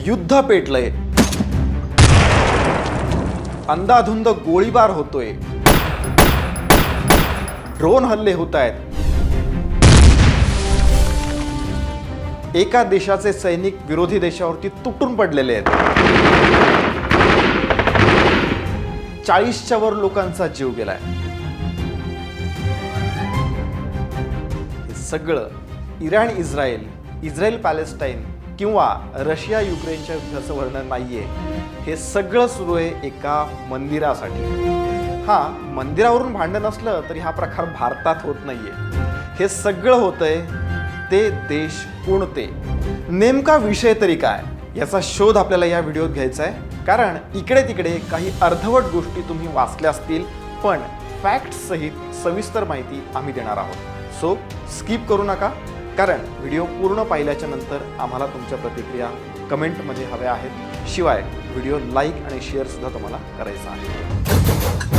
युद्ध पेटलंय, अंधाधुंद गोळीबार होतोय, ड्रोन हल्ले होत आहेत, एका देशाचे सैनिक विरोधी देशावरती तुटून पडलेले आहेत, 40च्या वर लोकांचा जीव गेलाय. हे सगळं इराण इस्रायल, इस्रायल पॅलेस्टाईन किंवा रशिया युक्रेनच्या युद्धाचं वर्णन नाहीये. हे सगळं सुरू आहे एका मंदिरासाठी. हा, मंदिरावरून भांडण असलं तरी हा प्रकार भारतात होत नाहीये. हे सगळं होतंय ते देश कोणते, नेमका विषय तरी काय, याचा शोध आपल्याला या व्हिडिओत घ्यायचा आहे. कारण इकडे तिकडे काही अर्धवट गोष्टी तुम्ही वाचल्या असतील, पण फॅक्ट सहित सविस्तर माहिती आम्ही देणार आहोत. सो स्किप करू नका, कारण व्हिडिओ पूर्ण पाहिल्याच्या नंतर आम्हाला तुमच्या प्रतिक्रिया कमेंटमध्ये हव्या आहेत. शिवाय व्हिडिओ लाईक आणि शेअर सुद्धा तुम्हाला करायचा आहे.